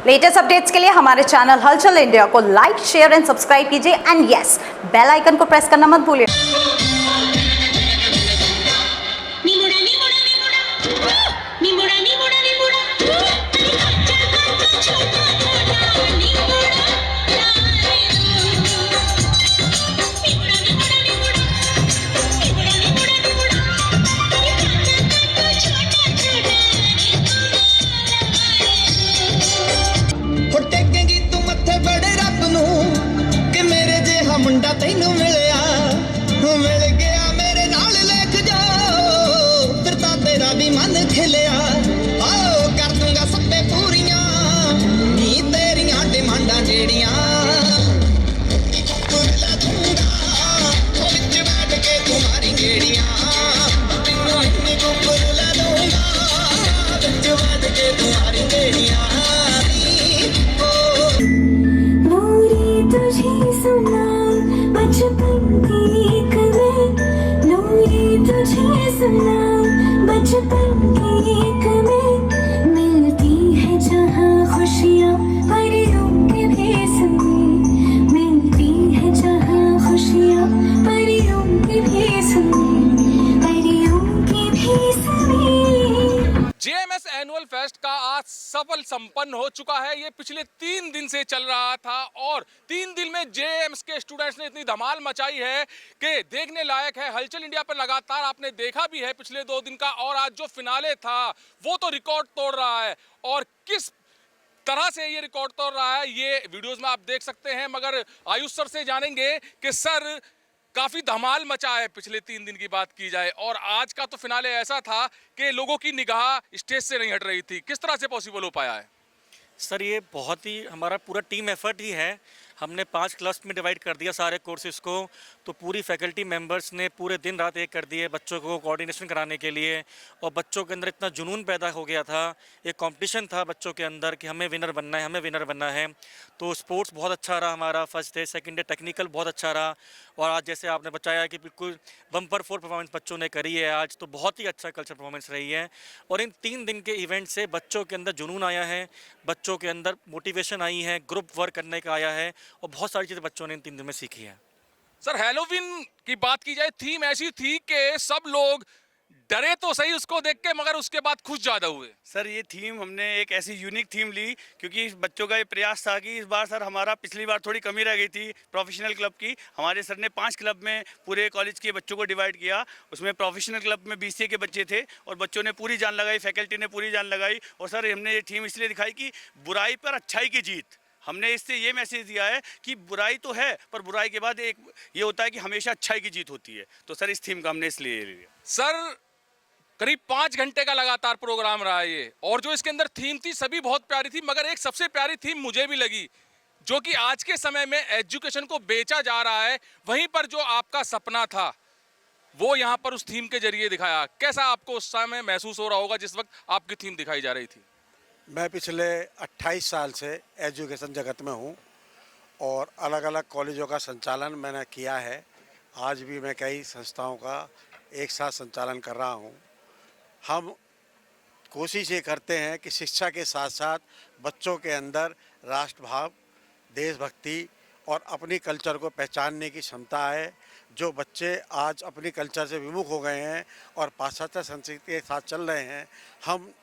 Latest updates के लिए हमारे चैनल हलचल इंडिया को लाइक, शेयर एंड सब्सक्राइब कीजिए एंड यस, बेल आइकन को प्रेस करना मत भूलिए। मुंडा तैनू मिलिया मिल गया मेरे नाल लेक जा फिर तां तेरा भी मन खिलिया आओ कर दूंगा सप्पे पूरियां नी तेरियां डिमांडां जेड़ियां ला दूंगा विच बैठ के तुम्हारी गेड़ियां तैनू इतनी कुपर ला दूंगा विच बैठ के तुम्हारी गेड़ियां तुझे सुना बचपन की कमें नूरी तुझे सुना बचपन की कमें मिलती है जहाँ खुशियाँ परियों के भेस में मिलती है जहाँ खुशियाँ परियों के भेस में परियों के भेस में। जेएमएस एनुअल फेस्ट का आज सफल संपन्न हो चुका है। ये पिछले 3 दिन से चल रहा था और 3 दिन में जेएमएस के स्टूडेंट्स ने इतनी धमाल मचाई है कि देखने लायक है। हलचल इंडिया पर लगातार आपने देखा भी है पिछले 2 दिन का, और आज जो फिनाले था वो तो रिकॉर्ड तोड़ रहा है। और किस तरह से ये रिकॉर्ड तोड़ रहा है ये वीडियोज में आप देख सकते हैं। मगर आयुष सर से जानेंगे कि सर काफी धमाल मचा है पिछले 3 दिन की बात की जाए, और आज का तो फिनाले ऐसा था कि लोगों की निगाह स्टेज से नहीं हट रही थी। किस तरह से पॉसिबल हो पाया है? सर ये बहुत ही हमारा पूरा टीम एफर्ट ही है। हमने 5 क्लब्स में डिवाइड कर दिया सारे कोर्सेज़ को, तो पूरी फैकल्टी मेंबर्स ने पूरे दिन रात एक कर दिए बच्चों को कोऑर्डिनेशन कराने के लिए। और बच्चों के अंदर इतना जुनून पैदा हो गया था, एक कंपटीशन था बच्चों के अंदर कि हमें विनर बनना है, हमें विनर बनना है। तो स्पोर्ट्स बहुत अच्छा रहा हमारा, first day second day technical बहुत अच्छा रहा। और आज जैसे आपने बताया कि बिल्कुल बम्पर 4 परफॉर्मेंस बच्चों ने करी है आज, तो बहुत ही अच्छा कल्चर परफॉर्मेंस रही है। और इन 3 दिन के इवेंट से बच्चों के अंदर जुनून आया है, बच्चों के अंदर मोटिवेशन आई है, ग्रुप वर्क करने का आया है, और बहुत सारी चीज़ें बच्चों ने इन 3 दिन में सीखी है। सर हैलोवीन की बात की जाए, थीम ऐसी थी कि सब लोग डरे तो सही उसको देख के, मगर उसके बाद खुश ज्यादा हुए। सर ये थीम हमने एक ऐसी यूनिक थीम ली क्योंकि बच्चों का ये प्रयास था कि इस बार सर हमारा पिछली बार थोड़ी कमी रह गई थी प्रोफेशनल क्लब की। हमारे सर ने 5 क्लब में पूरे कॉलेज के बच्चों को डिवाइड किया। उसमें प्रोफेशनल क्लब में बीसीए के बच्चे थे और बच्चों ने पूरी जान लगाई, फैकल्टी ने पूरी जान लगाई। और सर हमने ये थीम इसलिए दिखाई कि बुराई पर अच्छाई की जीत। हमने इससे ये मैसेज दिया है कि बुराई तो है पर बुराई के बाद एक ये होता है कि हमेशा अच्छाई की जीत होती है। तो सर इस थीम का हमने इसलिए लिया। सर करीब 5 घंटे का लगातार प्रोग्राम रहा ये, और जो इसके अंदर थीम थी सभी बहुत प्यारी थी, मगर एक सबसे प्यारी थीम मुझे भी लगी, जो कि आज के समय में एजुकेशन को बेचा जा रहा है, वहीं पर जो आपका सपना था वो यहाँ पर उस थीम के जरिए दिखाया। कैसा आपको उस समय महसूस हो रहा होगा जिस वक्त आपकी थीम दिखाई जा रही थी? मैं पिछले 28 साल से एजुकेशन जगत में हूँ और अलग अलग कॉलेजों का संचालन मैंने किया है। आज भी मैं कई संस्थाओं का एक साथ संचालन कर रहा हूँ। हम कोशिश ये करते हैं कि शिक्षा के साथ साथ बच्चों के अंदर राष्ट्रभाव, देशभक्ति और अपनी कल्चर को पहचानने की क्षमता है। जो बच्चे आज अपनी कल्चर से विमुख हो गए हैं और पाश्चात्य संस्कृति के साथ चल रहे हैं, हम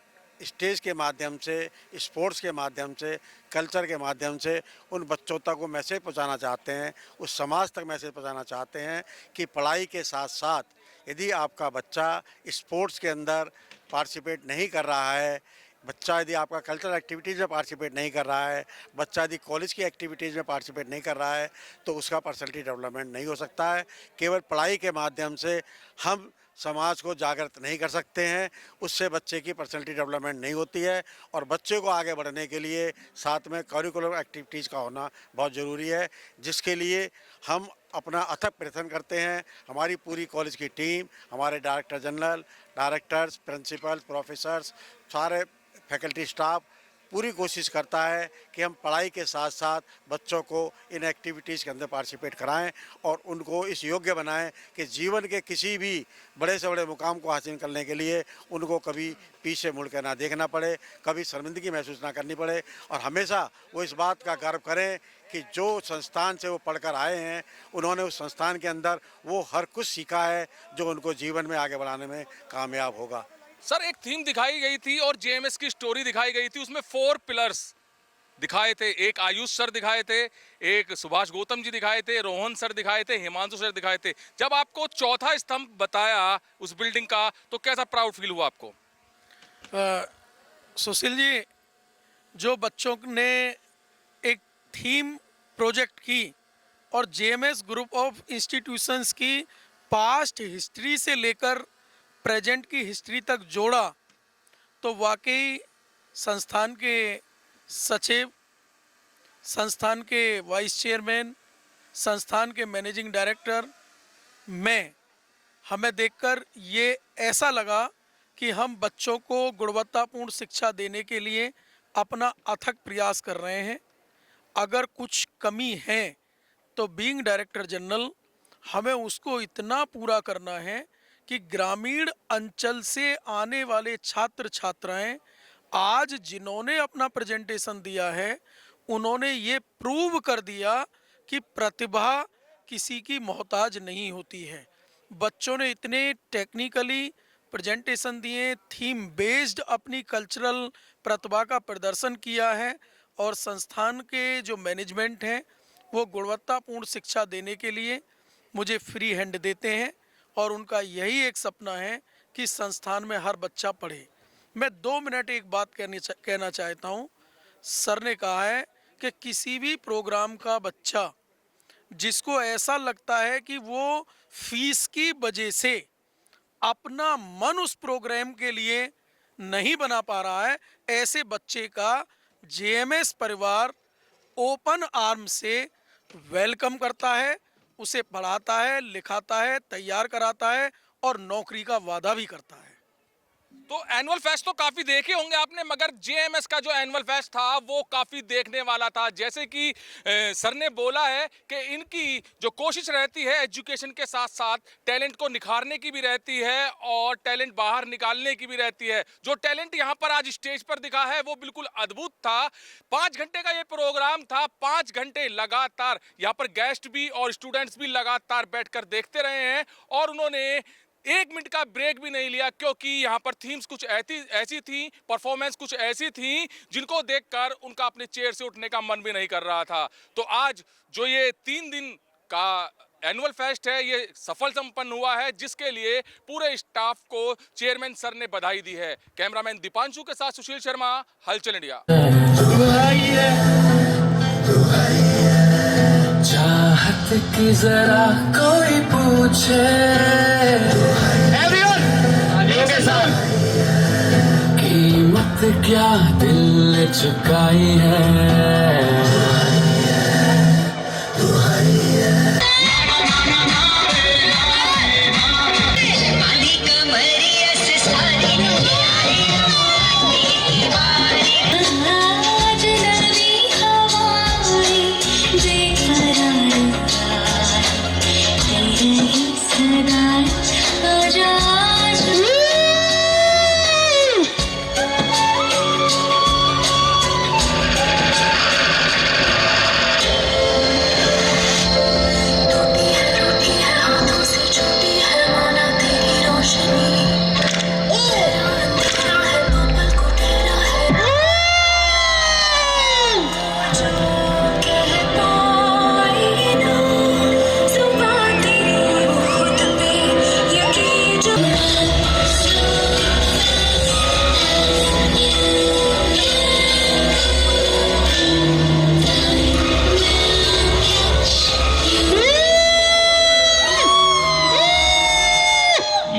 स्टेज के माध्यम से, स्पोर्ट्स के माध्यम से, कल्चर के माध्यम से उन बच्चों तक वो मैसेज पहुंचाना चाहते हैं, उस समाज तक मैसेज पहुंचाना चाहते हैं कि पढ़ाई के साथ साथ यदि आपका बच्चा स्पोर्ट्स के अंदर पार्टिसिपेट नहीं कर रहा है, बच्चा यदि आपका कल्चरल एक्टिविटीज़ में पार्टिसिपेट नहीं कर रहा है, बच्चा यदि कॉलेज की एक्टिविटीज़ में पार्टिसिपेट नहीं कर रहा है, तो उसका पर्सनैलिटी डेवलपमेंट नहीं हो सकता है। केवल पढ़ाई के माध्यम से हम समाज को जागृत नहीं कर सकते हैं, उससे बच्चे की पर्सनैलिटी डेवलपमेंट नहीं होती है। और बच्चे को आगे बढ़ने के लिए साथ में करिकुलर एक्टिविटीज़ का होना बहुत ज़रूरी है, जिसके लिए हम अपना अथक प्रयत्न करते हैं। हमारी पूरी कॉलेज की टीम, हमारे director general, directors, principles, professors, सारे फैकल्टी स्टाफ पूरी कोशिश करता है कि हम पढ़ाई के साथ साथ बच्चों को इन एक्टिविटीज़ के अंदर पार्टिसिपेट कराएं और उनको इस योग्य बनाएं कि जीवन के किसी भी बड़े से बड़े मुकाम को हासिल करने के लिए उनको कभी पीछे मुड़ कर ना देखना पड़े, कभी शर्मिंदगी महसूस ना करनी पड़े और हमेशा वो इस बात का गर्व करें कि जो संस्थान से वो पढ़कर आए हैं उन्होंने उस संस्थान के अंदर वो हर कुछ सीखा है जो उनको जीवन में आगे बढ़ाने में कामयाब होगा। सर, एक थीम दिखाई गई थी और जेएमएस की स्टोरी दिखाई गई थी, उसमें 4 पिलर्स दिखाए थे। एक आयुष सर दिखाए थे, एक सुभाष गौतम जी दिखाए थे, रोहन सर दिखाए थे, हिमांशु सर दिखाए थे। जब आपको चौथा स्तंभ बताया उस बिल्डिंग का तो कैसा प्राउड फील हुआ आपको? सुशील जी, जो बच्चों ने एक थीम प्रोजेक्ट की और जेएमएस ग्रुप ऑफ इंस्टीट्यूशंस की पास्ट हिस्ट्री से लेकर प्रेजेंट की हिस्ट्री तक जोड़ा, तो वाकई संस्थान के सचिव, संस्थान के वाइस चेयरमैन, संस्थान के मैनेजिंग डायरेक्टर में हमें देखकर ये ऐसा लगा कि हम बच्चों को गुणवत्तापूर्ण शिक्षा देने के लिए अपना अथक प्रयास कर रहे हैं। अगर कुछ कमी है तो बीइंग डायरेक्टर जनरल हमें उसको इतना पूरा करना है कि ग्रामीण अंचल से आने वाले छात्र छात्राएं आज जिन्होंने अपना प्रेजेंटेशन दिया है उन्होंने ये प्रूव कर दिया कि प्रतिभा किसी की मोहताज नहीं होती है। बच्चों ने इतने टेक्निकली प्रेजेंटेशन दिए, थीम बेस्ड अपनी कल्चरल प्रतिभा का प्रदर्शन किया है और संस्थान के जो मैनेजमेंट हैं वो गुणवत्तापूर्ण शिक्षा देने के लिए मुझे फ्री हैंड देते हैं और उनका यही एक सपना है कि संस्थान में हर बच्चा पढ़े। मैं 2 मिनट एक बात कहना चाहता हूँ। सर ने कहा है कि किसी भी प्रोग्राम का बच्चा जिसको ऐसा लगता है कि वो फीस की वजह से अपना मन उस प्रोग्राम के लिए नहीं बना पा रहा है, ऐसे बच्चे का जेएमएस परिवार ओपन आर्म से वेलकम करता है, उसे पढ़ाता है, लिखाता है, तैयार कराता है और नौकरी का वादा भी करता है। तो एनुअल फेस्ट तो काफी देखे होंगे आपने, मगर जेएमएस का जो एनुअल फेस्ट था वो काफी देखने वाला था। जैसे कि सर ने बोला है कि इनकी जो कोशिश रहती है एजुकेशन के साथ साथ टैलेंट को निखारने की भी रहती है और टैलेंट बाहर निकालने की भी रहती है। जो टैलेंट यहाँ पर आज स्टेज पर दिखा है वो बिल्कुल अद्भुत था। 5 घंटे का ये प्रोग्राम था, 5 घंटे लगातार यहाँ पर गेस्ट भी और स्टूडेंट्स भी लगातार बैठकर देखते रहे हैं और उन्होंने 1 मिनट का ब्रेक भी नहीं लिया, क्योंकि यहाँ पर थीम्स कुछ ऐसी थी, परफॉर्मेंस कुछ ऐसी थी जिनको देखकर उनका अपने चेयर से उठने का मन भी नहीं कर रहा था। तो आज जो ये 3 दिन का एनुअल फेस्ट है ये सफल संपन्न हुआ है, जिसके लिए पूरे स्टाफ को चेयरमैन सर ने बधाई दी है। कैमरामैन दीपांशु के साथ सुशील शर्मा, हलचल इंडिया। चाहत की जरा कोई पूछे कीमत क्या दिल ने चुकाई है।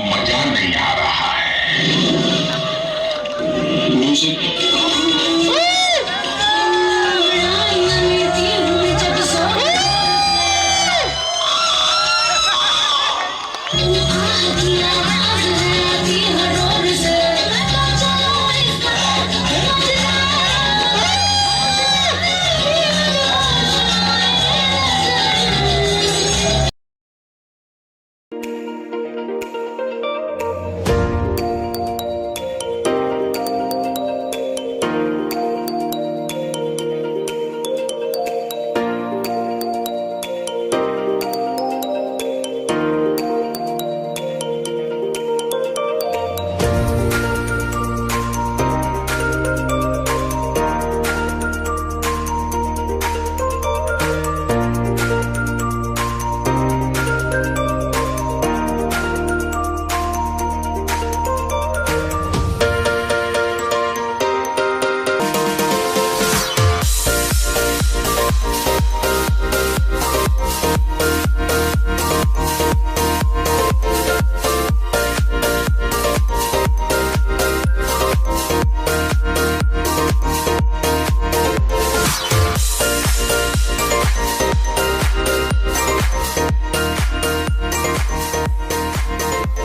मजा नहीं आ रहा है। म्यूजिक